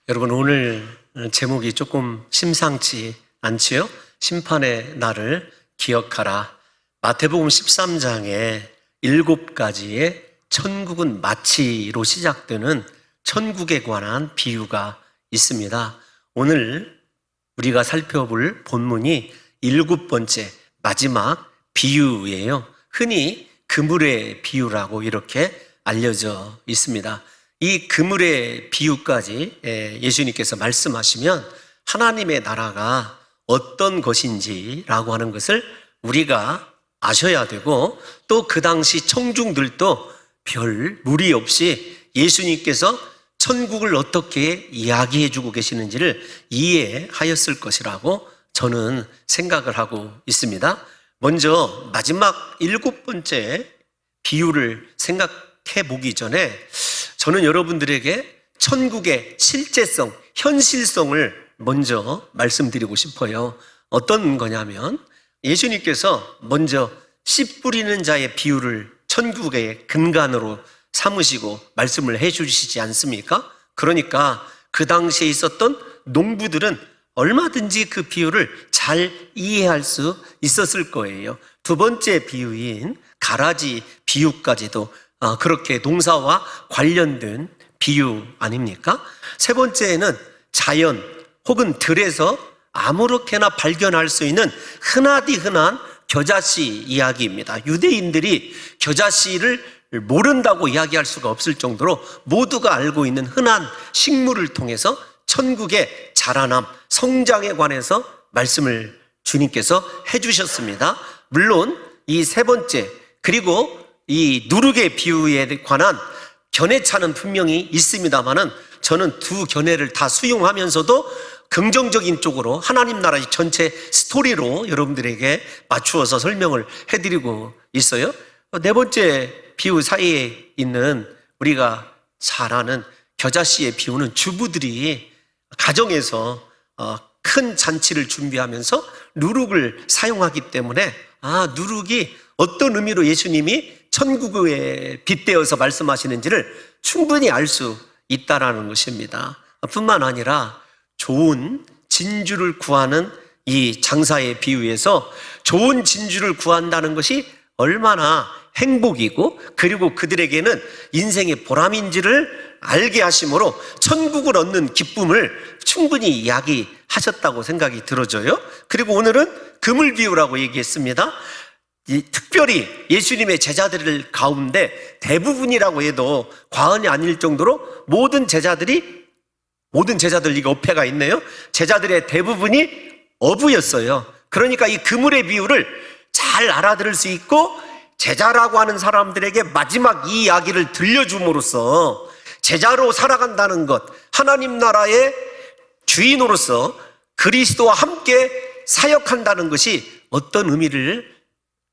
여러분, 오늘 제목이 조금 심상치 않지요? 심판의 날을 기억하라. 마태복음 13장에 7가지의 천국은 마치로 시작되는 천국에 관한 비유가 있습니다. 오늘 우리가 살펴볼 본문이 7번째 마지막 비유예요. 흔히 그물의 비유라고 이렇게 알려져 있습니다. 이 그물의 비유까지 예수님께서 말씀하시면 하나님의 나라가 어떤 것인지라고 하는 것을 우리가 아셔야 되고, 또 그 당시 청중들도 별 무리 없이 예수님께서 천국을 어떻게 이야기해 주고 계시는지를 이해하였을 것이라고 저는 생각을 하고 있습니다. 먼저 마지막 7번째 비유를 생각해 보기 전에 저는 여러분들에게 천국의 실제성, 현실성을 먼저 말씀드리고 싶어요. 어떤 거냐면, 예수님께서 먼저 씨 뿌리는 자의 비유를 천국의 근간으로 삼으시고 말씀을 해 주시지 않습니까? 그러니까 그 당시에 있었던 농부들은 얼마든지 그 비유를 잘 이해할 수 있었을 거예요. 두 번째 비유인 가라지 비유까지도 그렇게 농사와 관련된 비유 아닙니까? 세 번째는 자연 혹은 들에서 아무렇게나 발견할 수 있는 흔하디 흔한 겨자씨 이야기입니다. 유대인들이 겨자씨를 모른다고 이야기할 수가 없을 정도로 모두가 알고 있는 흔한 식물을 통해서 천국의 자라남, 성장에 관해서 말씀을 주님께서 해주셨습니다. 물론 이 세 번째, 그리고 이 누룩의 비유에 관한 견해차는 분명히 있습니다만은, 저는 두 견해를 다 수용하면서도 긍정적인 쪽으로 하나님 나라의 전체 스토리로 여러분들에게 맞추어서 설명을 해드리고 있어요. 네 번째 비유 사이에 있는 우리가 잘 아는 겨자씨의 비유는 주부들이 가정에서 큰 잔치를 준비하면서 누룩을 사용하기 때문에 누룩이 어떤 의미로 예수님이 천국에 빗대어서 말씀하시는지를 충분히 알 수 있다라는 것입니다. 뿐만 아니라 좋은 진주를 구하는 이 장사의 비유에서 좋은 진주를 구한다는 것이 얼마나 행복이고, 그리고 그들에게는 인생의 보람인지를 알게 하심으로 천국을 얻는 기쁨을 충분히 이야기하셨다고 생각이 들어져요. 그리고 오늘은 그물 비유라고 얘기했습니다. 특별히 예수님의 제자들 가운데 대부분이라고 해도 과언이 아닐 정도로 모든 제자들 이게 어폐가 있네요. 제자들의 대부분이 어부였어요. 그러니까 이 그물의 비유를 잘 알아들을 수 있고, 제자라고 하는 사람들에게 마지막 이 이야기를 들려줌으로써 제자로 살아간다는 것, 하나님 나라의 주인으로서 그리스도와 함께 사역한다는 것이 어떤 의미를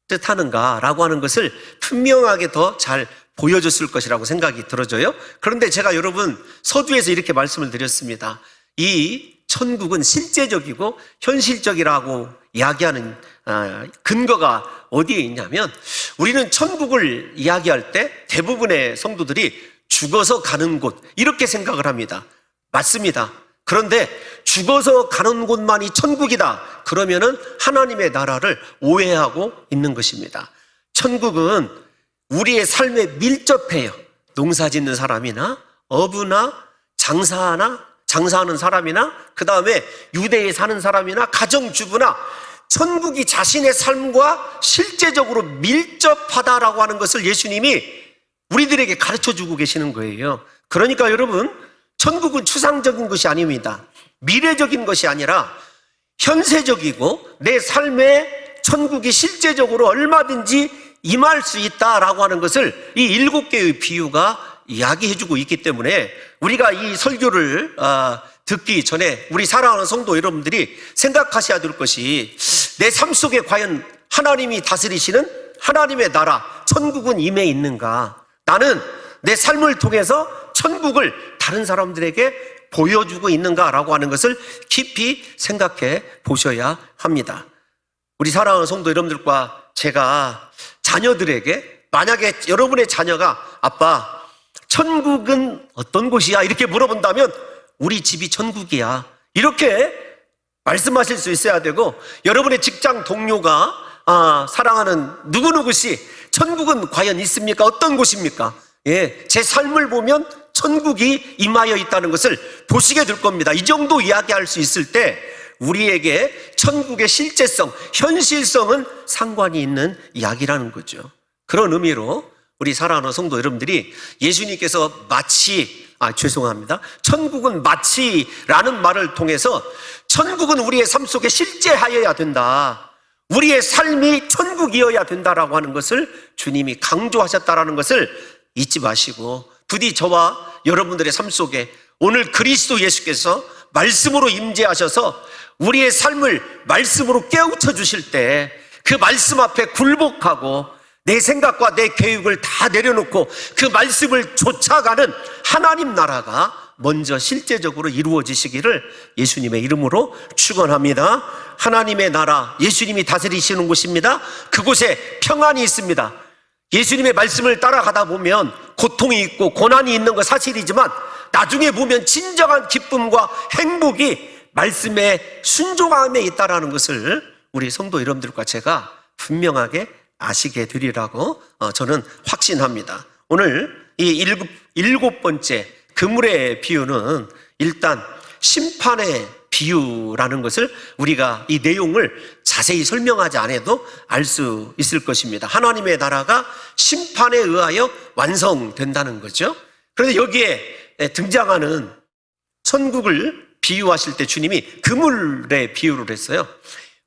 뜻하는가라고 하는 것을 분명하게 더 잘 보여줬을 것이라고 생각이 들어져요. 그런데 제가 여러분 서두에서 이렇게 말씀을 드렸습니다. 이 천국은 실제적이고 현실적이라고 이야기하는 근거가 어디에 있냐면, 우리는 천국을 이야기할 때 대부분의 성도들이 죽어서 가는 곳 이렇게 생각을 합니다. 맞습니다. 그런데 죽어서 가는 곳만이 천국이다 그러면은 하나님의 나라를 오해하고 있는 것입니다. 천국은 우리의 삶에 밀접해요. 농사 짓는 사람이나 어부나 장사하는 사람이나, 그 다음에 유대에 사는 사람이나 가정주부나, 천국이 자신의 삶과 실제적으로 밀접하다라고 하는 것을 예수님이 우리들에게 가르쳐 주고 계시는 거예요. 그러니까 여러분, 천국은 추상적인 것이 아닙니다. 미래적인 것이 아니라 현세적이고 내 삶에 천국이 실제적으로 얼마든지 임할 수 있다라고 하는 것을 이 7개의 비유가 이야기해주고 있기 때문에, 우리가 이 설교를 듣기 전에 우리 사랑하는 성도 여러분들이 생각하셔야 될 것이, 내 삶 속에 과연 하나님이 다스리시는 하나님의 나라 천국은 임해 있는가? 나는 내 삶을 통해서 천국을 다른 사람들에게 보여주고 있는가라고 하는 것을 깊이 생각해 보셔야 합니다. 우리 사랑하는 성도 여러분들과 제가 자녀들에게, 만약에 여러분의 자녀가 아빠 천국은 어떤 곳이야? 이렇게 물어본다면 우리 집이 천국이야. 이렇게 말씀하실 수 있어야 되고, 여러분의 직장 동료가 사랑하는 누구누구씨 천국은 과연 있습니까? 어떤 곳입니까? 예, 제 삶을 보면 천국이 임하여 있다는 것을 보시게 될 겁니다. 이 정도 이야기할 수 있을 때 우리에게 천국의 실제성, 현실성은 상관이 있는 이야기라는 거죠. 그런 의미로 우리 사랑하는 성도 여러분들이 예수님께서 천국은 마치라는 말을 통해서 천국은 우리의 삶 속에 실제하여야 된다. 우리의 삶이 천국이어야 된다라고 하는 것을 주님이 강조하셨다라는 것을 잊지 마시고, 부디 저와 여러분들의 삶 속에 오늘 그리스도 예수께서 말씀으로 임재하셔서 우리의 삶을 말씀으로 깨우쳐 주실 때 그 말씀 앞에 굴복하고 내 생각과 내 계획을 다 내려놓고 그 말씀을 쫓아가는 하나님 나라가 먼저 실제적으로 이루어지시기를 예수님의 이름으로 축원합니다. 하나님의 나라, 예수님이 다스리시는 곳입니다. 그곳에 평안이 있습니다. 예수님의 말씀을 따라가다 보면 고통이 있고 고난이 있는 거 사실이지만 나중에 보면 진정한 기쁨과 행복이 말씀의 순종함에 있다라는 것을 우리 성도 여러분들과 제가 분명하게 아시게 되리라고 저는 확신합니다. 오늘 이 일곱 번째 그물의 비유는 일단 심판의 비유라는 것을 우리가 이 내용을 자세히 설명하지 않아도 알 수 있을 것입니다. 하나님의 나라가 심판에 의하여 완성된다는 거죠. 그런데 여기에 등장하는 천국을 비유하실 때 주님이 그물의 비유를 했어요.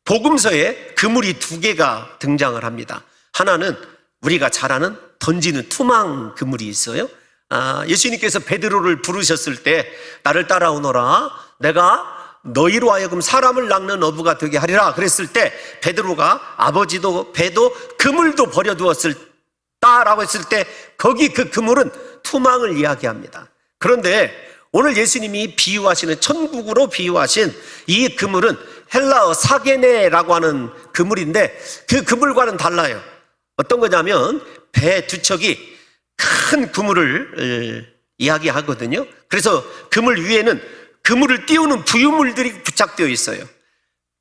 복음서에 그물이 두 개가 등장을 합니다. 하나는 우리가 잘 아는 던지는 투망 그물이 있어요. 예수님께서 베드로를 부르셨을 때 나를 따라오너라, 내가 너희로 하여금 사람을 낚는 어부가 되게 하리라 그랬을 때 베드로가 아버지도 배도 그물도 버려두었다라고 했을 때 거기 그 그물은 투망을 이야기합니다. 그런데 오늘 예수님이 비유하시는, 천국으로 비유하신 이 그물은 헬라어 사게네라고 하는 그물인데 그 그물과는 달라요. 어떤 거냐면 배 두 척이 큰 그물을 이야기하거든요. 그래서 그물 위에는 그물을 띄우는 부유물들이 부착되어 있어요.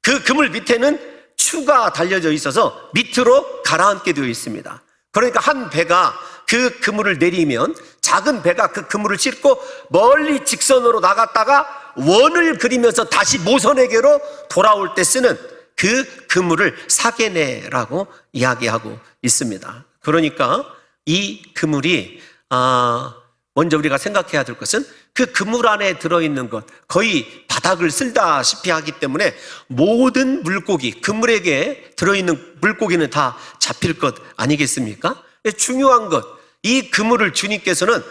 그 그물 밑에는 추가 달려져 있어서 밑으로 가라앉게 되어 있습니다. 그러니까 한 배가 그 그물을 내리면 작은 배가 그 그물을 싣고 멀리 직선으로 나갔다가 원을 그리면서 다시 모선에게로 돌아올 때 쓰는 그 그물을 사게네라고 이야기하고 있습니다. 그러니까 이 그물이 먼저 우리가 생각해야 될 것은 그 그물 안에 들어있는 것, 거의 바닥을 쓸다시피 하기 때문에 모든 물고기, 그물에게 들어있는 물고기는 다 잡힐 것 아니겠습니까? 중요한 것, 이 그물을 주님께서는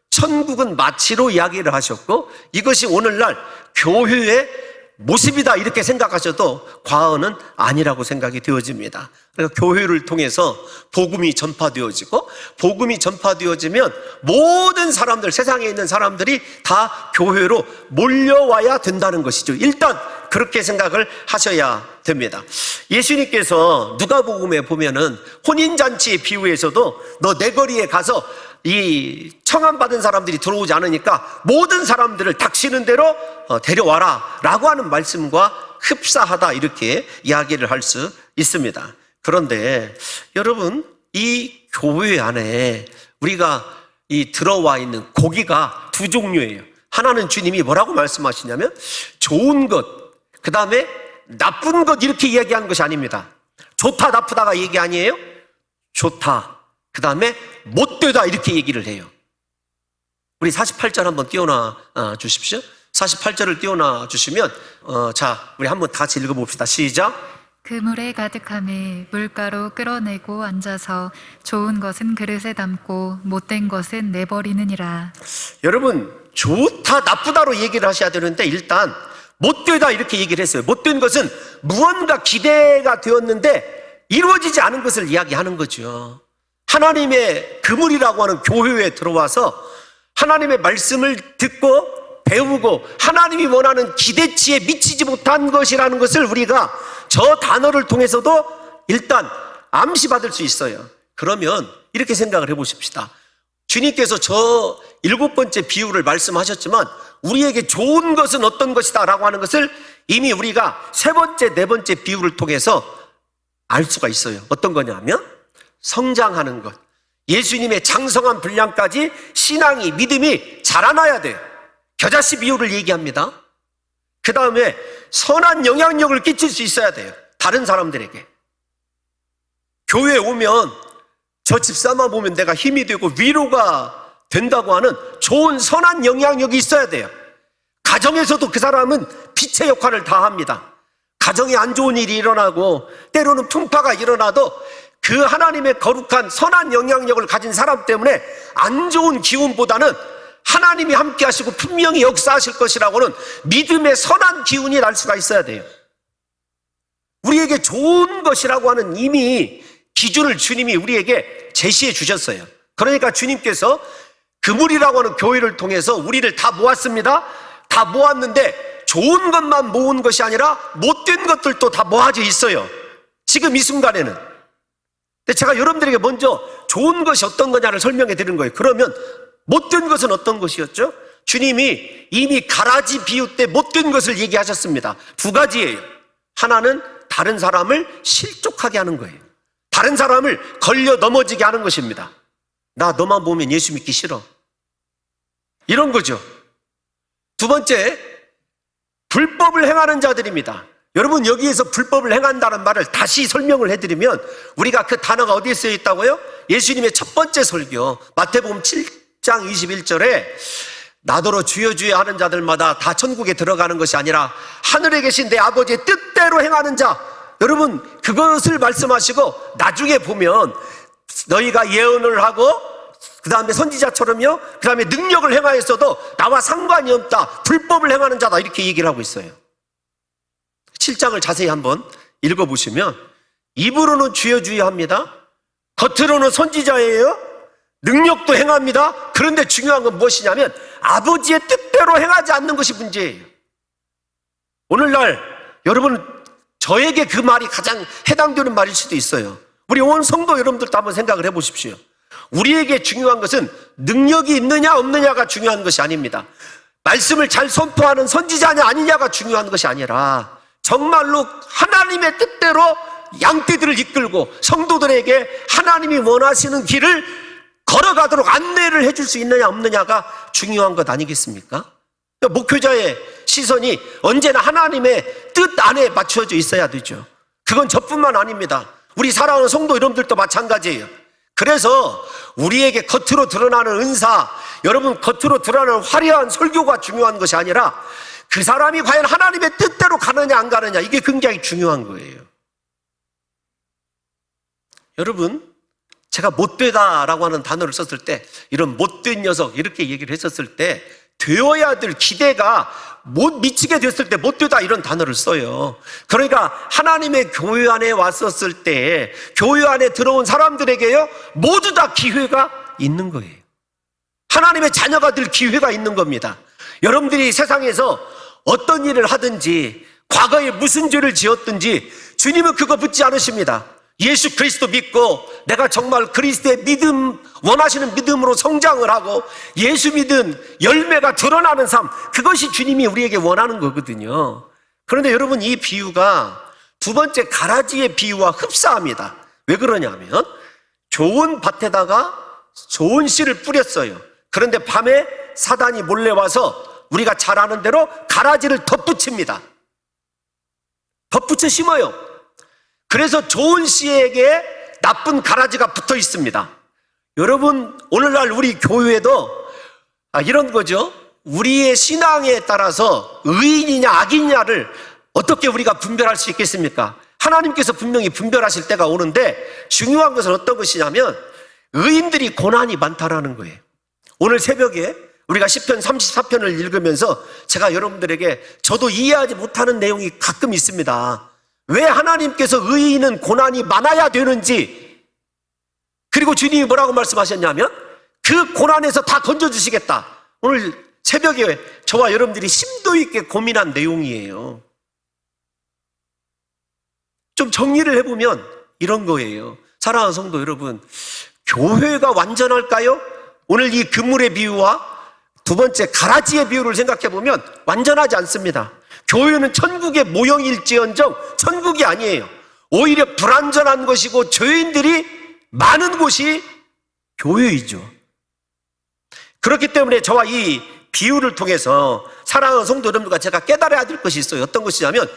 천국은 마치로 이야기를 하셨고 이것이 오늘날 교회의 모습이다 이렇게 생각하셔도 과언은 아니라고 생각이 되어집니다. 그래서 교회를 통해서 복음이 전파되어지고 복음이 전파되어지면 모든 사람들, 세상에 있는 사람들이 다 교회로 몰려와야 된다는 것이죠. 일단 그렇게 생각을 하셔야 됩니다. 예수님께서 누가복음에 보면은 혼인잔치의 비유에서도 너 내 거리에 가서 이 청함받은 사람들이 들어오지 않으니까 모든 사람들을 닥치는 대로 데려와라 라고 하는 말씀과 흡사하다 이렇게 이야기를 할 수 있습니다. 그런데 여러분, 이 교회 안에 우리가 이 들어와 있는 고기가 두 종류예요. 하나는 주님이 뭐라고 말씀하시냐면 좋은 것, 그 다음에 나쁜 것 이렇게 이야기하는 것이 아닙니다. 좋다 나쁘다가 얘기 아니에요. 좋다, 그 다음에 못되다 이렇게 얘기를 해요. 우리 48절 한번 띄워놔 주십시오. 48절을 띄워놔 주시면 자, 우리 한번 같이 읽어봅시다. 시작. 그물에 가득함에 물가로 끌어내고 앉아서 좋은 것은 그릇에 담고 못된 것은 내버리느니라. 여러분, 좋다 나쁘다로 얘기를 하셔야 되는데 일단 못되다 이렇게 얘기를 했어요. 못된 것은 무언가 기대가 되었는데 이루어지지 않은 것을 이야기하는 거죠. 하나님의 그물이라고 하는 교회에 들어와서 하나님의 말씀을 듣고 배우고 하나님이 원하는 기대치에 미치지 못한 것이라는 것을 우리가 저 단어를 통해서도 일단 암시받을 수 있어요. 그러면 이렇게 생각을 해보십시다. 주님께서 저 7번째 비유를 말씀하셨지만 우리에게 좋은 것은 어떤 것이다 라고 하는 것을 이미 우리가 세 번째, 네 번째 비유를 통해서 알 수가 있어요. 어떤 거냐면 성장하는 것, 예수님의 장성한 분량까지 신앙이, 믿음이 자라나야 돼요. 겨자씨 비유를 얘기합니다. 그 다음에 선한 영향력을 끼칠 수 있어야 돼요. 다른 사람들에게. 교회에 오면 저 집사만 보면 내가 힘이 되고 위로가 된다고 하는 좋은 선한 영향력이 있어야 돼요. 가정에서도 그 사람은 빛의 역할을 다 합니다. 가정에 안 좋은 일이 일어나고 때로는 풍파가 일어나도 그 하나님의 거룩한 선한 영향력을 가진 사람 때문에 안 좋은 기운보다는 하나님이 함께 하시고 분명히 역사하실 것이라고는 믿음의 선한 기운이 날 수가 있어야 돼요. 우리에게 좋은 것이라고 하는 이미 기준을 주님이 우리에게 제시해 주셨어요. 그러니까 주님께서 그물이라고 하는 교회를 통해서 우리를 다 모았습니다. 다 모았는데 좋은 것만 모은 것이 아니라 못된 것들도 다 모아져 있어요. 지금 이 순간에는. 근데 제가 여러분들에게 먼저 좋은 것이 어떤 거냐를 설명해 드리는 거예요. 그러면 못된 것은 어떤 것이었죠? 주님이 이미 가라지 비유 때 못된 것을 얘기하셨습니다. 두 가지예요. 하나는 다른 사람을 실족하게 하는 거예요. 다른 사람을 걸려 넘어지게 하는 것입니다. 나 너만 보면 예수 믿기 싫어. 이런 거죠. 두 번째, 불법을 행하는 자들입니다. 여러분, 여기에서 불법을 행한다는 말을 다시 설명을 해드리면 우리가 그 단어가 어디에 쓰여 있다고요? 예수님의 첫 번째 설교 마태복음 7장 21절에 나더러 주여 주여 하는 자들마다 다 천국에 들어가는 것이 아니라 하늘에 계신 내 아버지의 뜻대로 행하는 자, 여러분 그것을 말씀하시고 나중에 보면 너희가 예언을 하고 그 다음에 선지자처럼요, 그 다음에 능력을 행하였어도 나와 상관이 없다, 불법을 행하는 자다, 이렇게 얘기를 하고 있어요. 7장을 자세히 한번 읽어보시면 입으로는 주여 주여 합니다. 겉으로는 선지자예요. 능력도 행합니다. 그런데 중요한 건 무엇이냐면 아버지의 뜻대로 행하지 않는 것이 문제예요. 오늘날 여러분, 저에게 그 말이 가장 해당되는 말일 수도 있어요. 우리 온 성도 여러분들도 한번 생각을 해보십시오. 우리에게 중요한 것은 능력이 있느냐 없느냐가 중요한 것이 아닙니다. 말씀을 잘 선포하는 선지자냐 아니냐가 중요한 것이 아니라 정말로 하나님의 뜻대로 양떼들을 이끌고 성도들에게 하나님이 원하시는 길을 걸어가도록 안내를 해줄 수 있느냐 없느냐가 중요한 것 아니겠습니까? 목회자의 시선이 언제나 하나님의 뜻 안에 맞춰져 있어야 되죠. 그건 저뿐만 아닙니다. 우리 사랑하는 성도 여러분들도 마찬가지예요. 그래서 우리에게 겉으로 드러나는 은사, 여러분 겉으로 드러나는 화려한 설교가 중요한 것이 아니라 그 사람이 과연 하나님의 뜻대로 가느냐 안 가느냐, 이게 굉장히 중요한 거예요. 여러분, 제가 못되다라고 하는 단어를 썼을 때, 이런 못된 녀석 이렇게 얘기를 했었을 때 되어야 될 기대가 못 미치게 됐을 때 못되다 이런 단어를 써요. 그러니까 하나님의 교회 안에 왔었을 때 교회 안에 들어온 사람들에게요 모두 다 기회가 있는 거예요. 하나님의 자녀가 될 기회가 있는 겁니다. 여러분들이 세상에서 어떤 일을 하든지 과거에 무슨 죄를 지었든지 주님은 그거 묻지 않으십니다. 예수 그리스도 믿고 내가 정말 그리스도의 믿음, 원하시는 믿음으로 성장을 하고 예수 믿은 열매가 드러나는 삶, 그것이 주님이 우리에게 원하는 거거든요. 그런데 여러분, 이 비유가 두 번째 가라지의 비유와 흡사합니다. 왜 그러냐면 좋은 밭에다가 좋은 씨를 뿌렸어요. 그런데 밤에 사단이 몰래 와서 우리가 잘 아는 대로 가라지를 덧붙입니다. 덧붙여 심어요. 그래서 좋은 씨에게 나쁜 가라지가 붙어 있습니다. 여러분, 오늘날 우리 교회도 이런 거죠. 우리의 신앙에 따라서 의인이냐 악인이냐를 어떻게 우리가 분별할 수 있겠습니까? 하나님께서 분명히 분별하실 때가 오는데 중요한 것은 어떤 것이냐면 의인들이 고난이 많다라는 거예요. 오늘 새벽에 우리가 시편 34편을 읽으면서 제가 여러분들에게 저도 이해하지 못하는 내용이 가끔 있습니다. 왜 하나님께서 의인은 고난이 많아야 되는지, 그리고 주님이 뭐라고 말씀하셨냐면 그 고난에서 다 건져주시겠다. 오늘 새벽에 저와 여러분들이 심도 있게 고민한 내용이에요. 좀 정리를 해보면 이런 거예요. 사랑하는 성도 여러분, 교회가 완전할까요? 오늘 이 그물의 비유와 두 번째, 가라지의 비유를 생각해 보면 완전하지 않습니다. 교회는 천국의 모형일지언정 천국이 아니에요. 오히려 불완전한 것이고 죄인들이 많은 곳이 교회이죠. 그렇기 때문에 저와 이 비유를 통해서 사랑하는 성도 여러분들과 제가 깨달아야 될 것이 있어요. 어떤 것이냐면,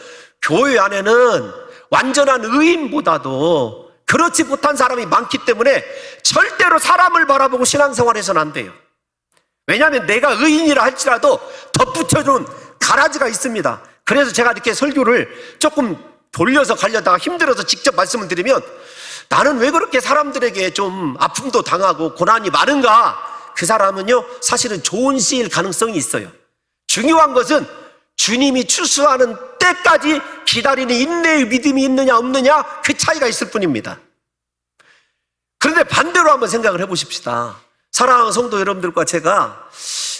교회 안에는 완전한 의인보다도 그렇지 못한 사람이 많기 때문에 절대로 사람을 바라보고 신앙생활해서는 안 돼요. 왜냐하면 내가 의인이라 할지라도 덧붙여준 가라지가 있습니다. 그래서 제가 이렇게 설교를 조금 돌려서 가려다가 힘들어서 직접 말씀을 드리면, 나는 왜 그렇게 사람들에게 좀 아픔도 당하고 고난이 많은가? 그 사람은요, 사실은 좋은 씨일 가능성이 있어요. 중요한 것은 주님이 추수하는 때까지 기다리는 인내의 믿음이 있느냐 없느냐, 그 차이가 있을 뿐입니다. 그런데 반대로 한번 생각을 해보십시다. 사랑하는 성도 여러분들과 제가,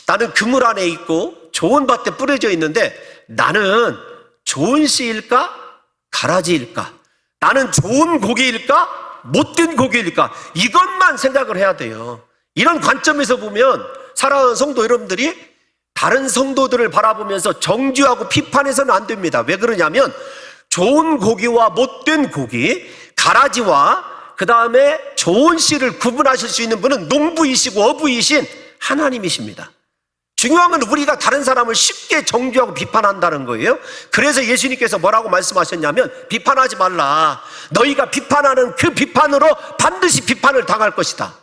나는 그물 안에 있고 좋은 밭에 뿌려져 있는데 나는 좋은 씨일까? 가라지일까? 나는 좋은 고기일까? 못된 고기일까? 이것만 생각을 해야 돼요. 이런 관점에서 보면 사랑하는 성도 여러분들이 다른 성도들을 바라보면서 정죄하고 비판해서는 안 됩니다. 왜 그러냐면, 좋은 고기와 못된 고기, 가라지와 그 다음에 좋은 씨를 구분하실 수 있는 분은 농부이시고 어부이신 하나님이십니다. 중요한 건 우리가 다른 사람을 쉽게 정죄하고 비판한다는 거예요. 그래서 예수님께서 뭐라고 말씀하셨냐면, 비판하지 말라. 너희가 비판하는 그 비판으로 반드시 비판을 당할 것이다.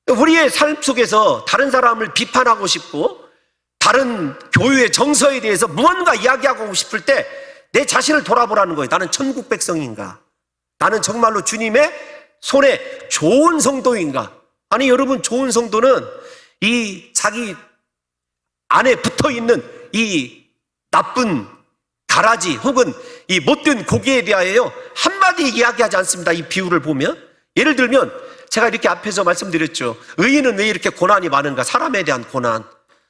우리의 삶 속에서 다른 사람을 비판하고 싶고 다른 교회의 정서에 대해서 무언가 이야기하고 싶을 때 내 자신을 돌아보라는 거예요. 나는 천국 백성인가? 나는 정말로 주님의 손에 좋은 성도인가? 아니, 여러분, 좋은 성도는 이 자기 안에 붙어있는 이 나쁜 가라지 혹은 이 못된 고기에 대하여 한마디 이야기하지 않습니다. 이 비유를 보면, 예를 들면 제가 이렇게 앞에서 말씀드렸죠. 의인은 왜 이렇게 고난이 많은가? 사람에 대한 고난.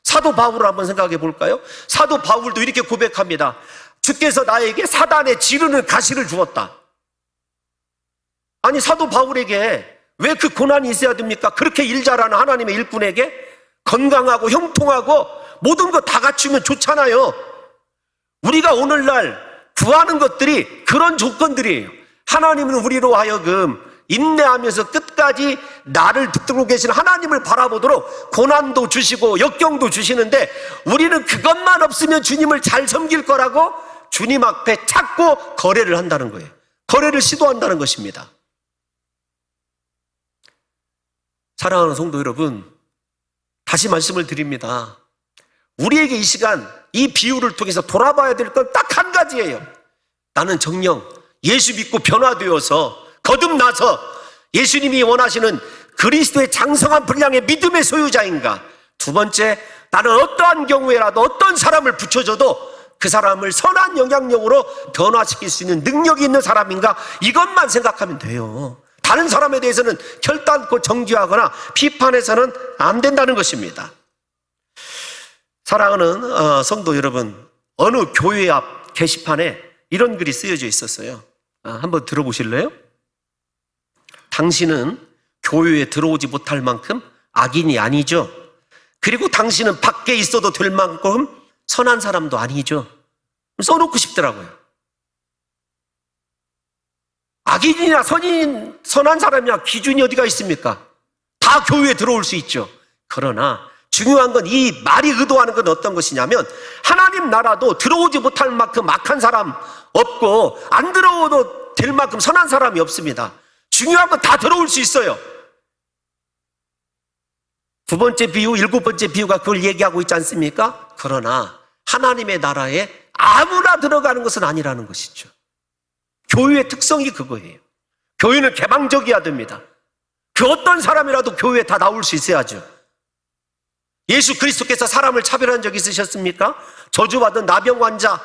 사도 바울을 한번 생각해 볼까요? 사도 바울도 이렇게 고백합니다. 주께서 나에게 사단의 지르는 가시를 주었다. 아니, 사도 바울에게 왜 그 고난이 있어야 됩니까? 그렇게 일 잘하는 하나님의 일꾼에게 건강하고 형통하고 모든 것 다 갖추면 좋잖아요. 우리가 오늘날 구하는 것들이 그런 조건들이에요. 하나님은 우리로 하여금 인내하면서 끝까지 나를 붙들고 계신 하나님을 바라보도록 고난도 주시고 역경도 주시는데, 우리는 그것만 없으면 주님을 잘 섬길 거라고 주님 앞에 찾고 거래를 한다는 거예요. 거래를 시도한다는 것입니다. 사랑하는 성도 여러분, 다시 말씀을 드립니다. 우리에게 이 시간 이 비유를 통해서 돌아봐야 될 건 딱 한 가지예요. 나는 정녕 예수 믿고 변화되어서 거듭나서 예수님이 원하시는 그리스도의 장성한 분량의 믿음의 소유자인가? 두 번째, 나는 어떠한 경우에라도 어떤 사람을 붙여줘도 그 사람을 선한 영향력으로 변화시킬 수 있는 능력이 있는 사람인가? 이것만 생각하면 돼요. 다른 사람에 대해서는 결단코 정죄하거나 비판해서는 안 된다는 것입니다. 사랑하는 성도 여러분, 어느 교회 앞 게시판에 이런 글이 쓰여져 있었어요. 한번 들어보실래요? 당신은 교회에 들어오지 못할 만큼 악인이 아니죠. 그리고 당신은 밖에 있어도 될 만큼 선한 사람도 아니죠. 써놓고 싶더라고요. 악인이나 선한 사람이나 기준이 어디가 있습니까? 다 교회에 들어올 수 있죠. 그러나 중요한 건, 이 말이 의도하는 건 어떤 것이냐면, 하나님 나라도 들어오지 못할 만큼 악한 사람 없고 안 들어오도 될 만큼 선한 사람이 없습니다. 중요한 건 다 들어올 수 있어요. 두 번째 비유, 일곱 번째 비유가 그걸 얘기하고 있지 않습니까? 그러나 하나님의 나라에 아무나 들어가는 것은 아니라는 것이죠. 교회의 특성이 그거예요. 교회는 개방적이어야 됩니다. 그 어떤 사람이라도 교회에 다 나올 수 있어야죠. 예수 그리스도께서 사람을 차별한 적 있으셨습니까? 저주받은 나병 환자,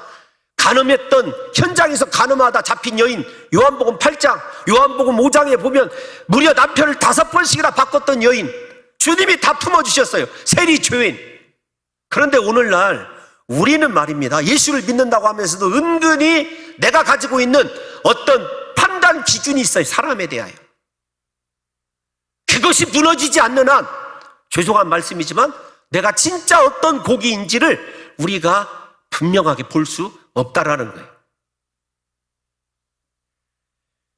간음했던, 현장에서 간음하다 잡힌 여인, 요한복음 8장, 요한복음 5장에 보면 무려 남편을 5번씩이나 바꿨던 여인, 주님이 다 품어주셨어요. 세리 죄인. 그런데 오늘날 우리는 말입니다, 예수를 믿는다고 하면서도 은근히 내가 가지고 있는 어떤 판단 기준이 있어요. 사람에 대하여. 그것이 무너지지 않는 한 죄송한 말씀이지만 내가 진짜 어떤 고기인지를 우리가 분명하게 볼 수 없다라는 거예요.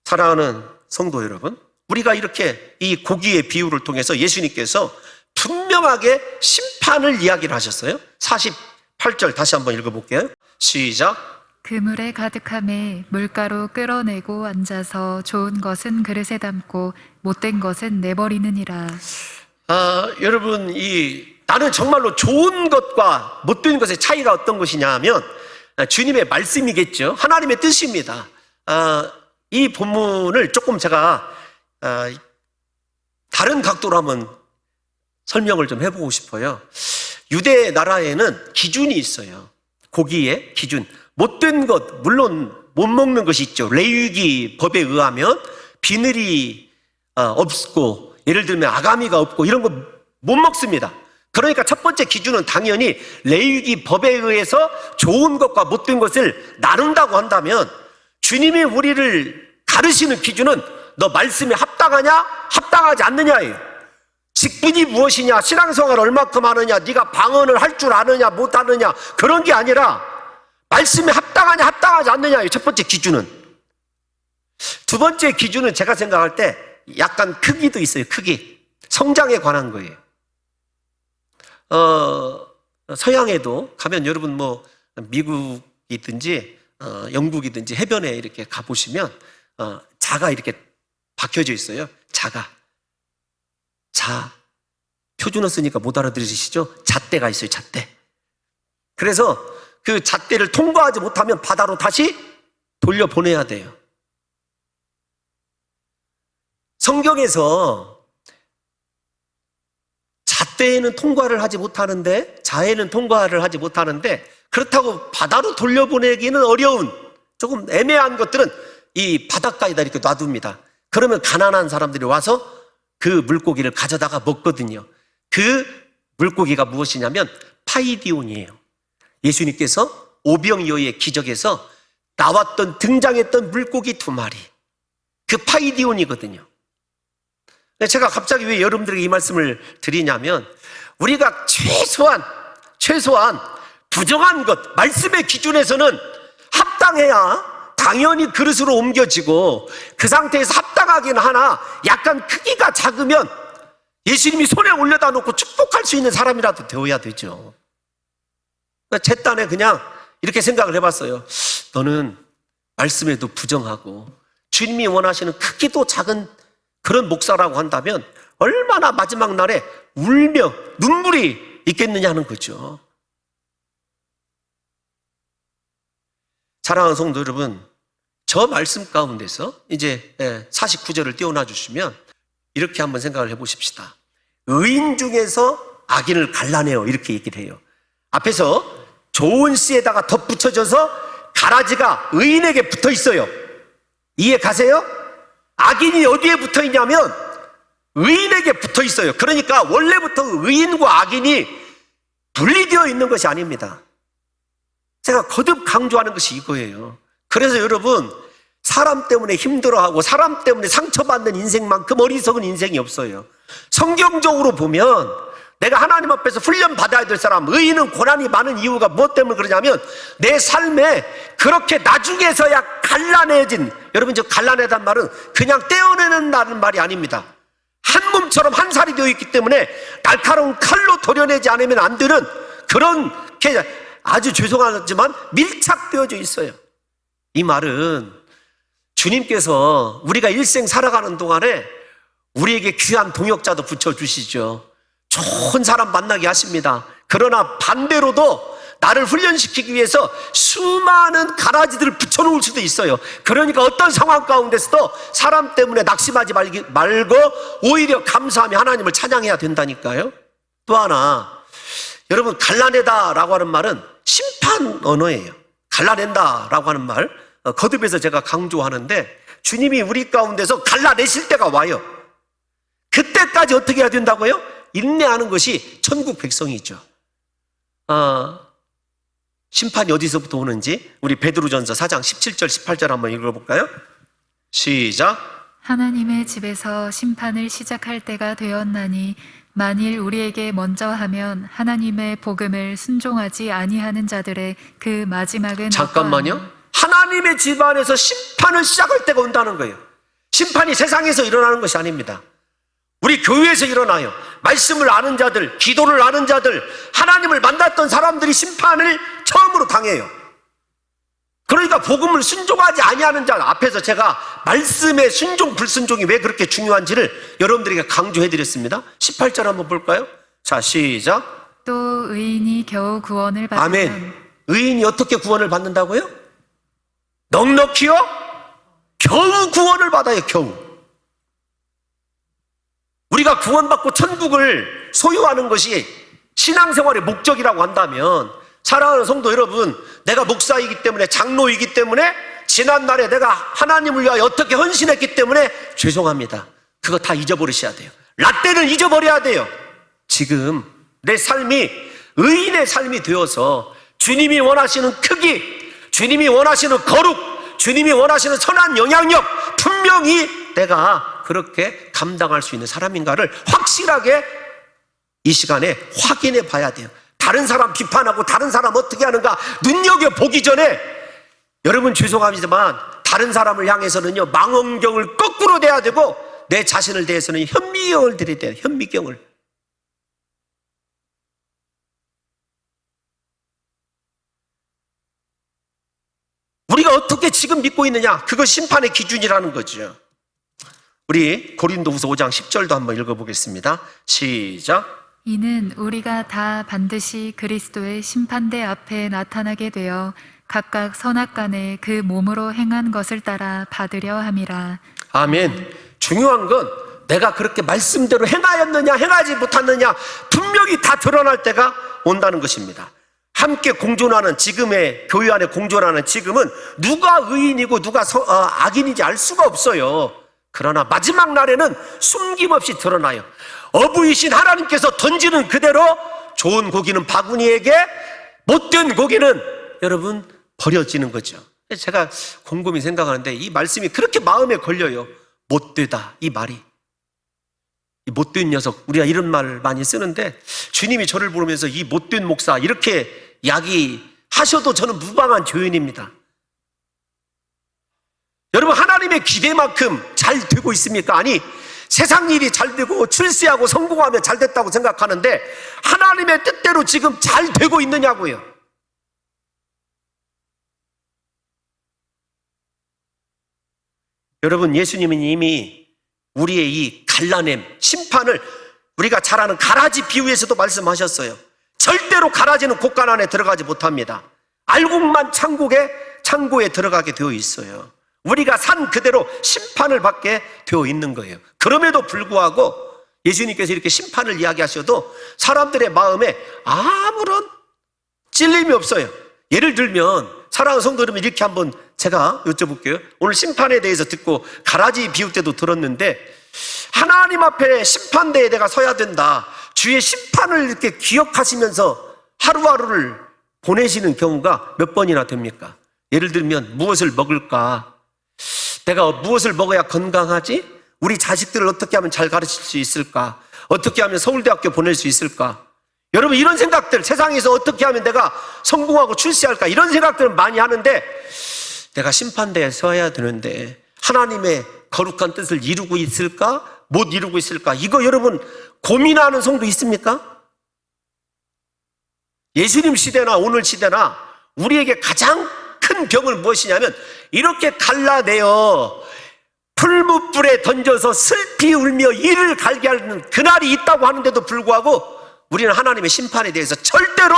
사랑하는 성도 여러분, 우리가 이렇게 이 고기의 비유를 통해서 예수님께서 분명하게 심판을 이야기를 하셨어요. 48절 다시 한번 읽어볼게요. 시작. 그물에 가득함에 물가로 끌어내고 앉아서 좋은 것은 그릇에 담고 못된 것은 내버리느니라. 여러분, 나는 정말로 좋은 것과 못된 것의 차이가 어떤 것이냐 하면 주님의 말씀이겠죠. 하나님의 뜻입니다. 이 본문을 조금 제가 다른 각도로 한번 설명을 좀 해보고 싶어요. 유대 나라에는 기준이 있어요. 고기의 기준. 못된 것, 물론 못 먹는 것이 있죠. 레위기 법에 의하면 비늘이 없고, 예를 들면 아가미가 없고 이런 거 못 먹습니다. 그러니까 첫 번째 기준은 당연히 레위기 법에 의해서 좋은 것과 못된 것을 나눈다고 한다면, 주님이 우리를 가르치는 기준은 너 말씀에 합당하냐 합당하지 않느냐예요. 직분이 무엇이냐, 신앙생활을 얼마큼 하느냐, 네가 방언을 할 줄 아느냐 못하느냐, 그런 게 아니라 말씀에 합당하냐 합당하지 않느냐예요. 첫 번째 기준은. 두 번째 기준은 제가 생각할 때 약간 크기도 있어요. 크기. 성장에 관한 거예요. 서양에도 가면 여러분 뭐 미국이든지 영국이든지 해변에 이렇게 가보시면 자가 이렇게 박혀져 있어요. 자가. 표준어 쓰니까 못 알아들으시죠? 잣대가 있어요. 잣대. 그래서 그 잣대를 통과하지 못하면 바다로 다시 돌려보내야 돼요. 성경에서 잣대에는 통과를 하지 못하는데, 자에는 통과를 하지 못하는데, 그렇다고 바다로 돌려보내기는 어려운, 조금 애매한 것들은 이 바닷가에다 이렇게 놔둡니다. 그러면 가난한 사람들이 와서 그 물고기를 가져다가 먹거든요. 그 물고기가 무엇이냐면 파이디온이에요. 예수님께서 오병이어의 기적에서 나왔던, 등장했던 물고기 2마리. 그 파이디온이거든요. 제가 갑자기 왜 여러분들에게 이 말씀을 드리냐면, 우리가 최소한 부정한 것, 말씀의 기준에서는 합당해야 당연히 그릇으로 옮겨지고, 그 상태에서 합당하긴 하나 약간 크기가 작으면 예수님이 손에 올려다 놓고 축복할 수 있는 사람이라도 되어야 되죠. 제 딴에 그냥 이렇게 생각을 해봤어요. 너는 말씀에도 부정하고 주님이 원하시는 크기도 작은 그런 목사라고 한다면 얼마나 마지막 날에 울며 눈물이 있겠느냐 하는 거죠. 사랑하는 성도 여러분, 저 말씀 가운데서 이제 49절을 띄워놔 주시면 이렇게 한번 생각을 해보십시다. 의인 중에서 악인을 갈라내어, 이렇게 얘기를 해요. 앞에서 좋은 씨에다가 덧붙여져서 가라지가 의인에게 붙어 있어요. 이해 가세요? 악인이 어디에 붙어 있냐면 의인에게 붙어 있어요. 그러니까 원래부터 의인과 악인이 분리되어 있는 것이 아닙니다. 제가 거듭 강조하는 것이 이거예요. 그래서 여러분, 사람 때문에 힘들어하고 사람 때문에 상처받는 인생만큼 어리석은 인생이 없어요. 성경적으로 보면 내가 하나님 앞에서 훈련받아야 될 사람, 의인은 고난이 많은 이유가 무엇 때문에 그러냐면 내 삶에 그렇게 나중에서야 갈라내진, 여러분 저 갈라내단 말은 그냥 떼어내는다는 말이 아닙니다. 한 몸처럼 한 살이 되어 있기 때문에 날카로운 칼로 도려내지 않으면 안 되는 그런 게 아주 죄송하지만 밀착되어져 있어요. 이 말은 주님께서 우리가 일생 살아가는 동안에 우리에게 귀한 동역자도 붙여주시죠. 좋은 사람 만나게 하십니다. 그러나 반대로도 나를 훈련시키기 위해서 수많은 가라지들을 붙여놓을 수도 있어요. 그러니까 어떤 상황 가운데서도 사람 때문에 낙심하지 말고 오히려 감사하며 하나님을 찬양해야 된다니까요. 또 하나, 여러분, 갈라내다라고 하는 말은 심판 언어예요. 갈라낸다라고 하는 말, 거듭해서 제가 강조하는데, 주님이 우리 가운데서 갈라내실 때가 와요. 그때까지 어떻게 해야 된다고요? 인내하는 것이 천국 백성이죠. 심판이 어디서부터 오는지 우리 베드로전서 4장 17절 18절 한번 읽어볼까요? 시작. 하나님의 집에서 심판을 시작할 때가 되었나니 만일 우리에게 먼저 하면 하나님의 복음을 순종하지 아니하는 자들의 그 마지막은 잠깐만요. 어떠하냐? 하나님의 집안에서 심판을 시작할 때가 온다는 거예요. 심판이 세상에서 일어나는 것이 아닙니다. 우리 교회에서 일어나요. 말씀을 아는 자들, 기도를 아는 자들, 하나님을 만났던 사람들이 심판을 처음으로 당해요. 그러니까 복음을 순종하지 아니하는 자 앞에서 제가 말씀의 순종 불순종이 왜 그렇게 중요한지를 여러분들에게 강조해 드렸습니다. 18절 한번 볼까요? 자, 시작. 또 의인이 겨우 구원을 받으면 아멘. 의인이 어떻게 구원을 받는다고요? 넉넉히요? 겨우 구원을 받아요. 겨우. 우리가 구원받고 천국을 소유하는 것이 신앙생활의 목적이라고 한다면, 사랑하는 성도 여러분, 내가 목사이기 때문에, 장로이기 때문에, 지난날에 내가 하나님을 위하여 어떻게 헌신했기 때문에 죄송합니다. 그거 다 잊어버리셔야 돼요. 라떼는 잊어버려야 돼요. 지금 내 삶이 의인의 삶이 되어서 주님이 원하시는 크기, 주님이 원하시는 거룩, 주님이 원하시는 선한 영향력, 분명히 내가 그렇게 감당할 수 있는 사람인가를 확실하게 이 시간에 확인해 봐야 돼요. 다른 사람 비판하고 다른 사람 어떻게 하는가 눈여겨보기 전에, 여러분 죄송합니다만 다른 사람을 향해서는요 망원경을 거꾸로 대야 되고, 내 자신을 대해서는 현미경을 드려야 돼요. 현미경을. 우리가 어떻게 지금 믿고 있느냐, 그거 심판의 기준이라는 거죠. 우리 고린도후서 5장 10절도 한번 읽어보겠습니다. 시작. 이는 우리가 다 반드시 그리스도의 심판대 앞에 나타나게 되어 각각 선악간에 그 몸으로 행한 것을 따라 받으려 함이라. 아멘. 중요한 건 내가 그렇게 말씀대로 행하였느냐 행하지 못했느냐 분명히 다 드러날 때가 온다는 것입니다. 함께 공존하는 지금의 교회 안에 공존하는 지금은 누가 의인이고 누가 악인인지 알 수가 없어요. 그러나 마지막 날에는 숨김없이 드러나요. 어부이신 하나님께서 던지는 그대로 좋은 고기는 바구니에게, 못된 고기는 여러분 버려지는 거죠. 제가 곰곰이 생각하는데 이 말씀이 그렇게 마음에 걸려요. 못되다, 이 말이. 이 못된 녀석, 우리가 이런 말 많이 쓰는데 주님이 저를 부르면서 이 못된 목사 이렇게 야기하셔도 저는 무방한 교인입니다. 여러분, 하나님의 기대만큼 잘 되고 있습니까? 아니, 세상 일이 잘 되고 출세하고 성공하면 잘 됐다고 생각하는데 하나님의 뜻대로 지금 잘 되고 있느냐고요. 여러분, 예수님은 이미 우리의 이 갈라냄, 심판을 우리가 잘 아는 가라지 비유에서도 말씀하셨어요. 절대로 가라지는 곳간 안에 들어가지 못합니다. 알곡만 창고에 들어가게 되어 있어요. 우리가 산 그대로 심판을 받게 되어 있는 거예요. 그럼에도 불구하고 예수님께서 이렇게 심판을 이야기하셔도 사람들의 마음에 아무런 찔림이 없어요. 예를 들면 사랑하는 성도 여러분, 이렇게 한번 제가 여쭤볼게요. 오늘 심판에 대해서 듣고 가라지 비유 때도 들었는데, 하나님 앞에 심판대에 내가 서야 된다, 주의 심판을 이렇게 기억하시면서 하루하루를 보내시는 경우가 몇 번이나 됩니까? 예를 들면 무엇을 먹을까? 내가 무엇을 먹어야 건강하지? 우리 자식들을 어떻게 하면 잘 가르칠 수 있을까? 어떻게 하면 서울대학교 보낼 수 있을까? 여러분, 이런 생각들, 세상에서 어떻게 하면 내가 성공하고 출세할까? 이런 생각들을 많이 하는데, 내가 심판대에 서야 되는데 하나님의 거룩한 뜻을 이루고 있을까? 못 이루고 있을까? 이거 여러분 고민하는 성도 있습니까? 예수님 시대나 오늘 시대나 우리에게 가장 큰 병은 무엇이냐면, 이렇게 갈라내어 풀무불에 던져서 슬피 울며 이를 갈게 하는 그날이 있다고 하는데도 불구하고 우리는 하나님의 심판에 대해서 절대로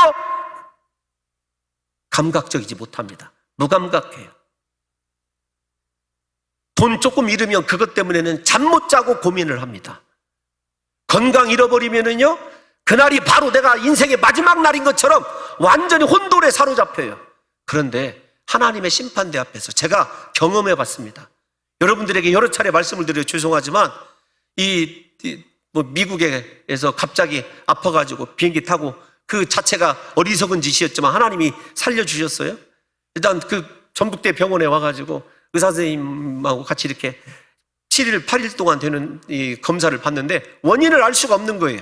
감각적이지 못합니다. 무감각해요. 돈 조금 잃으면 그것 때문에는 잠 못 자고 고민을 합니다. 건강 잃어버리면은요, 그날이 바로 내가 인생의 마지막 날인 것처럼 완전히 혼돈에 사로잡혀요. 그런데 하나님의 심판대 앞에서 제가 경험해 봤습니다. 여러분들에게 여러 차례 말씀을 드려 죄송하지만 미국에서 갑자기 아파가지고 비행기 타고, 그 자체가 어리석은 짓이었지만 하나님이 살려주셨어요. 일단 그 전북대 병원에 와가지고 의사 선생님하고 같이 이렇게 7일, 8일 동안 되는 이 검사를 받는데 원인을 알 수가 없는 거예요.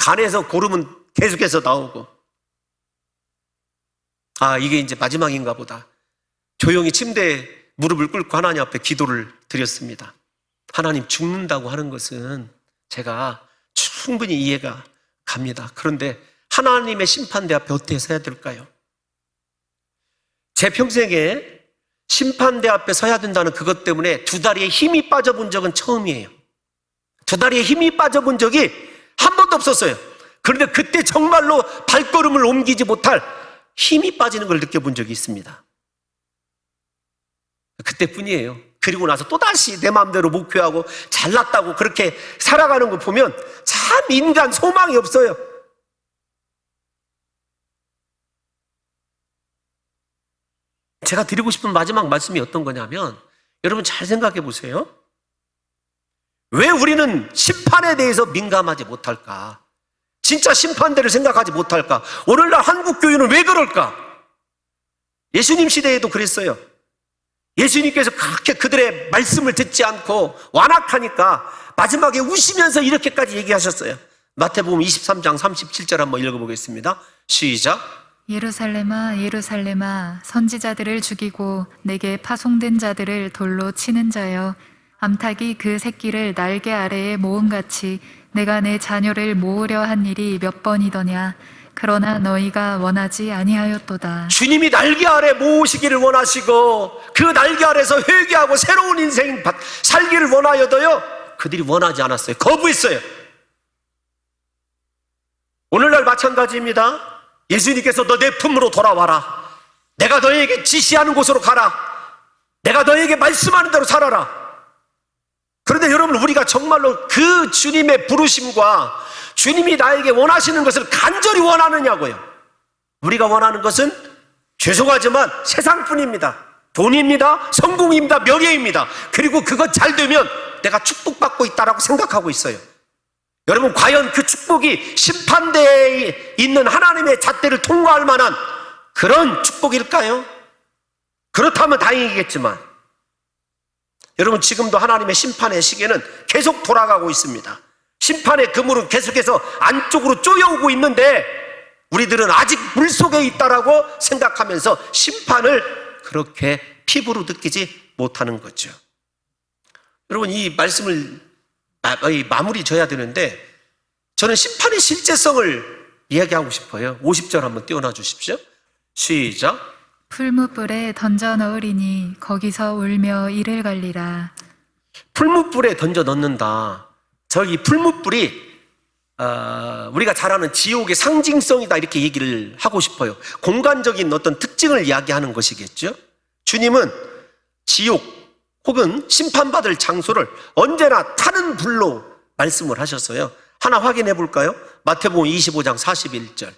간에서 고름은 계속해서 나오고, 아, 이게 이제 마지막인가 보다. 조용히 침대에 무릎을 꿇고 하나님 앞에 기도를 드렸습니다. 하나님, 죽는다고 하는 것은 제가 충분히 이해가 갑니다. 그런데 하나님의 심판대 앞에 어떻게 서야 될까요? 제 평생에 심판대 앞에 서야 된다는 그것 때문에 두 다리에 힘이 빠져본 적은 처음이에요. 두 다리에 힘이 빠져본 적이 한 번도 없었어요. 그런데 그때 정말로 발걸음을 옮기지 못할 힘이 빠지는 걸 느껴본 적이 있습니다. 그때뿐이에요. 그리고 나서 또다시 내 마음대로 목표하고 잘났다고 그렇게 살아가는 거 보면 참 인간 소망이 없어요. 제가 드리고 싶은 마지막 말씀이 어떤 거냐면, 여러분 잘 생각해 보세요. 왜 우리는 심판에 대해서 민감하지 못할까? 진짜 심판대를 생각하지 못할까? 오늘날 한국 교회는 왜 그럴까? 예수님 시대에도 그랬어요. 예수님께서 그렇게 그들의 말씀을 듣지 않고 완악하니까 마지막에 우시면서 이렇게까지 얘기하셨어요. 마태복음 23장 37절 한번 읽어보겠습니다. 시작. 예루살렘아 예루살렘아 선지자들을 죽이고 내게 파송된 자들을 돌로 치는 자여, 암탉이 그 새끼를 날개 아래에 모음같이 내가 내 자녀를 모으려 한 일이 몇 번이더냐. 그러나 너희가 원하지 아니하였도다. 주님이 날개 아래 모으시기를 원하시고 그 날개 아래서 회개하고 새로운 인생 살기를 원하여도요, 그들이 원하지 않았어요. 거부했어요. 오늘날 마찬가지입니다. 예수님께서 너 내 품으로 돌아와라. 내가 너에게 지시하는 곳으로 가라. 내가 너에게 말씀하는 대로 살아라. 그런데 여러분, 우리가 정말로 그 주님의 부르심과 주님이 나에게 원하시는 것을 간절히 원하느냐고요. 우리가 원하는 것은 죄송하지만 세상뿐입니다. 돈입니다. 성공입니다. 명예입니다. 그리고 그것 잘 되면 내가 축복받고 있다라고 생각하고 있어요. 여러분, 과연 그 축복이 심판대에 있는 하나님의 잣대를 통과할 만한 그런 축복일까요? 그렇다면 다행이겠지만, 여러분, 지금도 하나님의 심판의 시계는 계속 돌아가고 있습니다. 심판의 그물은 계속해서 안쪽으로 쪼여오고 있는데 우리들은 아직 물속에 있다라고 생각하면서 심판을 그렇게 피부로 느끼지 못하는 거죠. 여러분, 이 말씀을 마무리 져야 되는데 저는 심판의 실제성을 이야기하고 싶어요. 50절 한번 띄워놔 주십시오. 시작. 풀무불에 던져 넣으리니 거기서 울며 이를 갈리라. 풀무불에 던져 넣는다. 저기 풀무불이 우리가 잘 아는 지옥의 상징성이다, 이렇게 얘기를 하고 싶어요. 공간적인 어떤 특징을 이야기하는 것이겠죠. 주님은 지옥 혹은 심판받을 장소를 언제나 타는 불로 말씀을 하셨어요. 하나 확인해 볼까요? 마태복음 25장 41절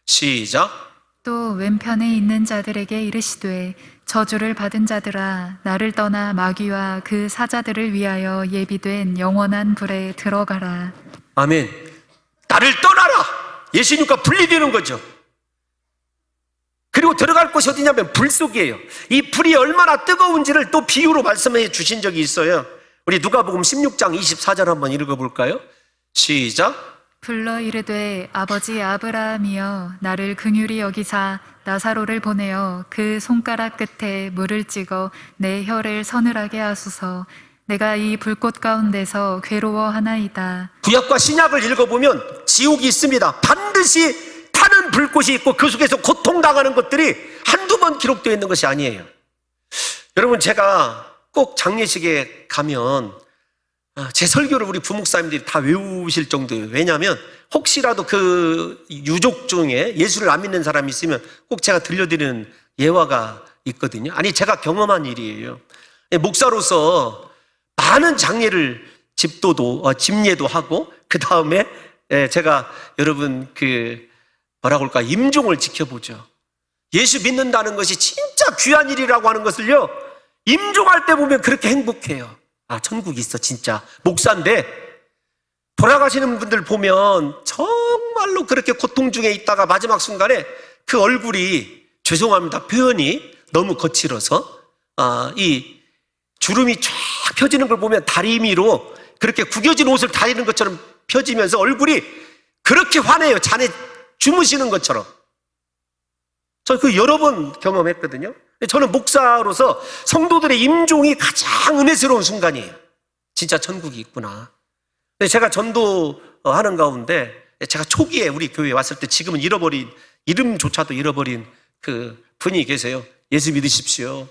시작. 또 왼편에 있는 자들에게 이르시되 저주를 받은 자들아, 나를 떠나 마귀와 그 사자들을 위하여 예비된 영원한 불에 들어가라. 아멘. 나를 떠나라. 예수님과 분리되는 거죠. 그리고 들어갈 곳이 어디냐면 불 속이에요. 이 불이 얼마나 뜨거운지를 또 비유로 말씀해 주신 적이 있어요. 우리 누가복음 16장 24절 한번 읽어볼까요? 시작. 불러 이르되 아버지 아브라함이여, 나를 긍휼히 여기사 나사로를 보내어 그 손가락 끝에 물을 찍어 내 혀를 서늘하게 하소서. 내가 이 불꽃 가운데서 괴로워하나이다. 구약과 신약을 읽어보면 지옥이 있습니다. 반드시 타는 불꽃이 있고 그 속에서 고통당하는 것들이 한두 번 기록되어 있는 것이 아니에요. 여러분, 제가 꼭 장례식에 가면 제 설교를 우리 부목사님들이 다 외우실 정도예요. 왜냐하면 혹시라도 그 유족 중에 예수를 안 믿는 사람이 있으면 꼭 제가 들려드리는 예화가 있거든요. 아니, 제가 경험한 일이에요. 목사로서 많은 장례를 집례도 하고, 그 다음에 제가 여러분 뭐라고 할까, 임종을 지켜보죠. 예수 믿는다는 것이 진짜 귀한 일이라고 하는 것을요, 임종할 때 보면 그렇게 행복해요. 아, 천국이 있어. 진짜 목사인데 돌아가시는 분들 보면 정말로 그렇게 고통 중에 있다가 마지막 순간에 그 얼굴이, 죄송합니다, 표현이 너무 거칠어서 이 주름이 쫙 펴지는 걸 보면 다리미로 그렇게 구겨진 옷을 다리는 것처럼 펴지면서 얼굴이 그렇게 화내요. 자네 주무시는 것처럼. 저 그 여러 번 경험했거든요. 저는 목사로서 성도들의 임종이 가장 은혜스러운 순간이에요. 진짜 천국이 있구나. 근데 제가 전도하는 가운데 제가 초기에 우리 교회에 왔을 때 지금은 잃어버린, 이름조차도 잃어버린 그 분이 계세요. 예수 믿으십시오.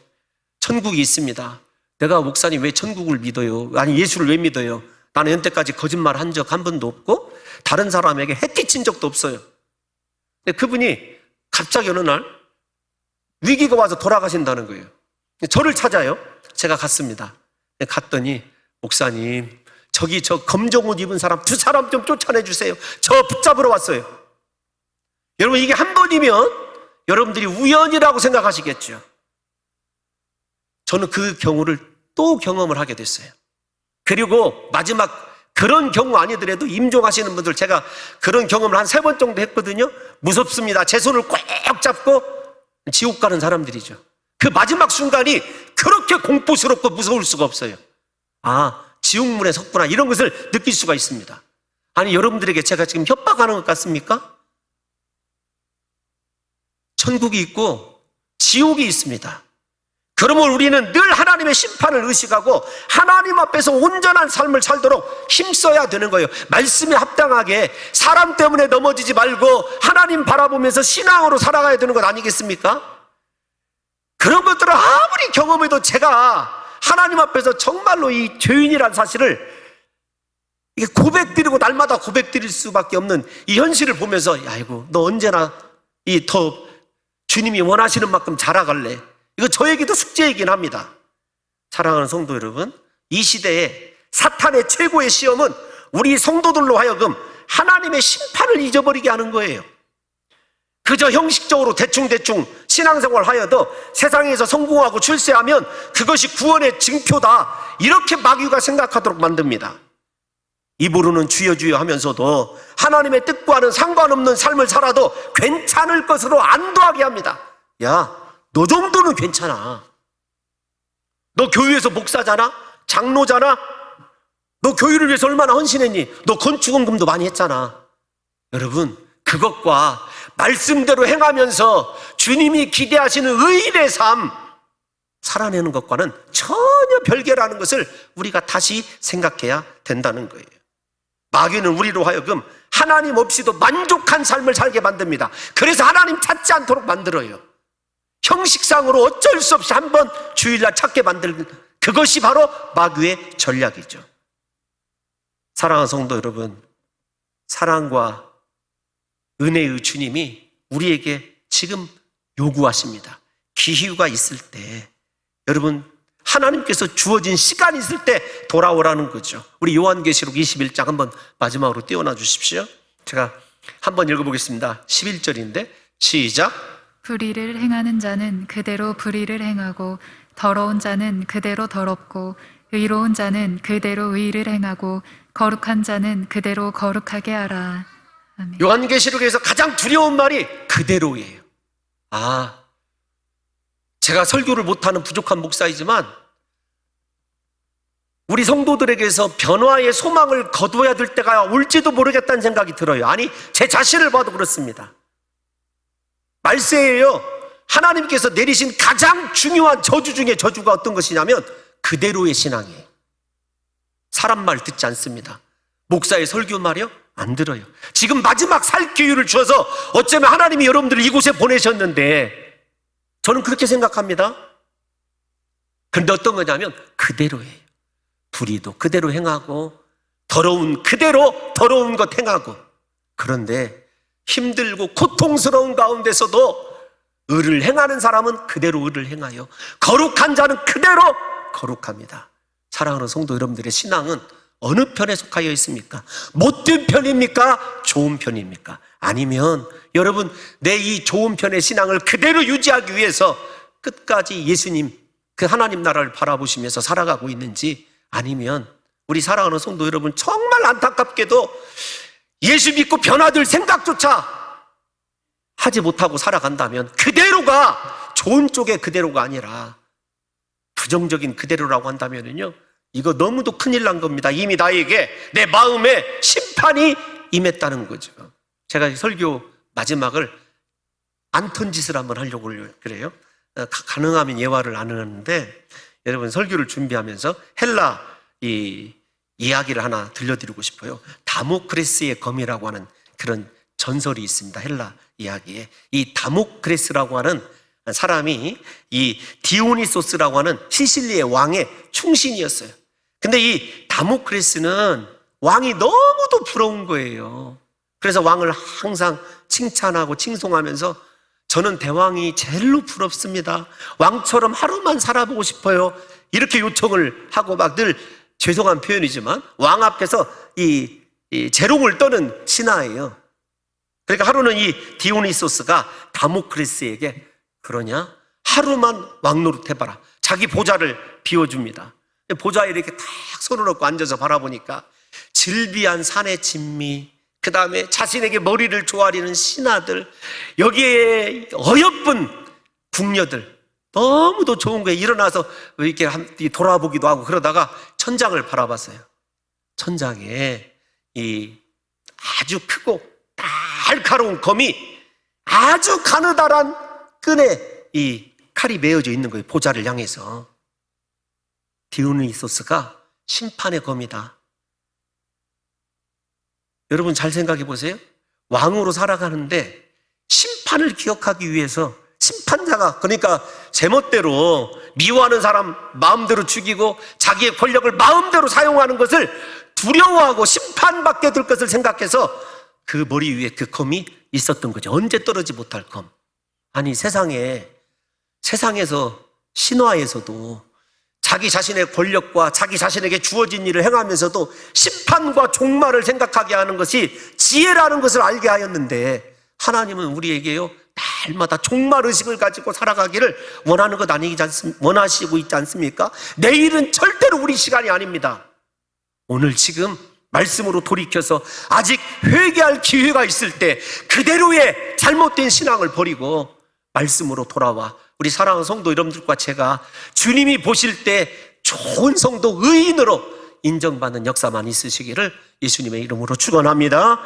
천국이 있습니다. 내가 목사님 왜 천국을 믿어요? 아니 예수를 왜 믿어요? 나는 연때까지 거짓말 한 적 한 번도 없고 다른 사람에게 해끼친 적도 없어요. 근데 그분이 갑자기 어느 날 위기가 와서 돌아가신다는 거예요. 저를 찾아요. 제가 갔습니다. 갔더니 목사님 저기 저 검정 옷 입은 사람 2사람 좀 쫓아내주세요. 저 붙잡으러 왔어요. 여러분 이게 한 번이면 여러분들이 우연이라고 생각하시겠죠. 저는 그 경우를 또 경험을 하게 됐어요. 그리고 마지막 그런 경우 아니더라도 임종하시는 분들 제가 그런 경험을 한 3번 정도 했거든요. 무섭습니다. 제 손을 꼭 잡고 지옥 가는 사람들이죠. 그 마지막 순간이 그렇게 공포스럽고 무서울 수가 없어요. 아, 지옥문에 섰구나 이런 것을 느낄 수가 있습니다. 아니 여러분들에게 제가 지금 협박하는 것 같습니까? 천국이 있고 지옥이 있습니다. 그러면 우리는 늘 하나님의 심판을 의식하고 하나님 앞에서 온전한 삶을 살도록 힘써야 되는 거예요. 말씀에 합당하게 사람 때문에 넘어지지 말고 하나님 바라보면서 신앙으로 살아가야 되는 것 아니겠습니까? 그런 것들을 아무리 경험해도 제가 하나님 앞에서 정말로 이 죄인이라는 사실을 이게 고백드리고 날마다 고백드릴 수밖에 없는 이 현실을 보면서 아이고 너 언제나 이 더 주님이 원하시는 만큼 자라갈래. 이거 저에게도 숙제이긴 합니다. 사랑하는 성도 여러분, 이 시대에 사탄의 최고의 시험은 우리 성도들로 하여금 하나님의 심판을 잊어버리게 하는 거예요. 그저 형식적으로 대충대충 신앙생활 하여도 세상에서 성공하고 출세하면 그것이 구원의 증표다 이렇게 마귀가 생각하도록 만듭니다. 입으로는 주여 주여 하면서도 하나님의 뜻과는 상관없는 삶을 살아도 괜찮을 것으로 안도하게 합니다. 야, 너 정도는 괜찮아. 너 교회에서 목사잖아? 장로잖아? 너 교회를 위해서 얼마나 헌신했니? 너 건축원금도 많이 했잖아. 여러분, 그것과 말씀대로 행하면서 주님이 기대하시는 의인의 삶 살아내는 것과는 전혀 별개라는 것을 우리가 다시 생각해야 된다는 거예요. 마귀는 우리로 하여금 하나님 없이도 만족한 삶을 살게 만듭니다. 그래서 하나님 찾지 않도록 만들어요. 형식상으로 어쩔 수 없이 한번 주일날 찾게 만들는 그것이 바로 마귀의 전략이죠. 사랑하는 성도 여러분, 사랑과 은혜의 주님이 우리에게 지금 요구하십니다. 기회가 있을 때 여러분 하나님께서 주어진 시간이 있을 때 돌아오라는 거죠. 우리 요한계시록 21장 한번 마지막으로 띄워놔 주십시오. 제가 한번 읽어보겠습니다. 11절인데 시작. 불의를 행하는 자는 그대로 불의를 행하고 더러운 자는 그대로 더럽고 의로운 자는 그대로 의를 행하고 거룩한 자는 그대로 거룩하게 하라. 아멘. 요한계시록에서 가장 두려운 말이 그대로예요. 아, 제가 설교를 못하는 부족한 목사이지만 우리 성도들에게서 변화의 소망을 거둬야 될 때가 올지도 모르겠다는 생각이 들어요. 아니, 제 자신을 봐도 그렇습니다. 말세예요. 하나님께서 내리신 가장 중요한 저주 중에 저주가 어떤 것이냐면 그대로의 신앙이에요. 사람 말 듣지 않습니다. 목사의 설교 말이요? 안 들어요. 지금 마지막 살 기회를 주어서 어쩌면 하나님이 여러분들을 이곳에 보내셨는데 저는 그렇게 생각합니다. 그런데 어떤 거냐면 그대로예요. 불의도 그대로 행하고 더러운 그대로 더러운 것 행하고 그런데 힘들고 고통스러운 가운데서도 의를 행하는 사람은 그대로 의를 행하여 거룩한 자는 그대로 거룩합니다. 사랑하는 성도 여러분들의 신앙은 어느 편에 속하여 있습니까? 못된 편입니까? 좋은 편입니까? 아니면 여러분 내 이 좋은 편의 신앙을 그대로 유지하기 위해서 끝까지 예수님 그 하나님 나라를 바라보시면서 살아가고 있는지 아니면 우리 사랑하는 성도 여러분 정말 안타깝게도 예수 믿고 변화될 생각조차 하지 못하고 살아간다면 그대로가 좋은 쪽의 그대로가 아니라 부정적인 그대로라고 한다면요 이거 너무도 큰일 난 겁니다. 이미 나에게 내 마음에 심판이 임했다는 거죠. 제가 설교 마지막을 안턴 짓을 한번 하려고 그래요. 가능하면 예화를 나누는데, 여러분 설교를 준비하면서 헬라 이야기를 하나 들려드리고 싶어요. 다모크레스의 검이라고 하는 그런 전설이 있습니다. 헬라 이야기에. 이 다모크레스라고 하는 사람이 이 디오니소스라고 하는 시실리의 왕의 충신이었어요. 근데 이 다모크레스는 왕이 너무도 부러운 거예요. 그래서 왕을 항상 칭찬하고 칭송하면서 저는 대왕이 제일로 부럽습니다. 왕처럼 하루만 살아보고 싶어요. 이렇게 요청을 하고 막 늘 죄송한 표현이지만 왕 앞에서 이 재롱을 떠는 신하예요. 그러니까 하루는 이 디오니소스가 다모크레스에게 그러냐? 하루만 왕노릇 해봐라. 자기 보좌를 비워줍니다. 보좌에 이렇게 탁 손을 얹고 앉아서 바라보니까 질비한 산의 진미, 그 다음에 자신에게 머리를 조아리는 신하들, 여기에 어여쁜 궁녀들, 너무도 좋은 거예요. 일어나서 이렇게 돌아보기도 하고 그러다가 천장을 바라봤어요. 천장에 이 아주 크고 날카로운 검이 아주 가느다란 끈에 이 칼이 메어져 있는 거예요. 보좌를 향해서. 디오니소스가 심판의 검이다. 여러분 잘 생각해 보세요. 왕으로 살아가는데 심판을 기억하기 위해서 심판자가, 그러니까 제멋대로 미워하는 사람 마음대로 죽이고 자기의 권력을 마음대로 사용하는 것을 두려워하고 심판받게 될 것을 생각해서 그 머리 위에 그 검이 있었던 거죠. 언제 떨어지 못할 검. 아니 세상에서 신화에서도 자기 자신의 권력과 자기 자신에게 주어진 일을 행하면서도 심판과 종말을 생각하게 하는 것이 지혜라는 것을 알게 하였는데, 하나님은 우리에게요 날마다 종말의식을 가지고 살아가기를 원하시고 있지 않습니까? 내일은 절대로 우리 시간이 아닙니다. 오늘 지금 말씀으로 돌이켜서 아직 회개할 기회가 있을 때 그대로의 잘못된 신앙을 버리고 말씀으로 돌아와 우리 사랑하는 성도 여러분들과 제가 주님이 보실 때 좋은 성도, 의인으로 인정받는 역사만 있으시기를 예수님의 이름으로 축원합니다.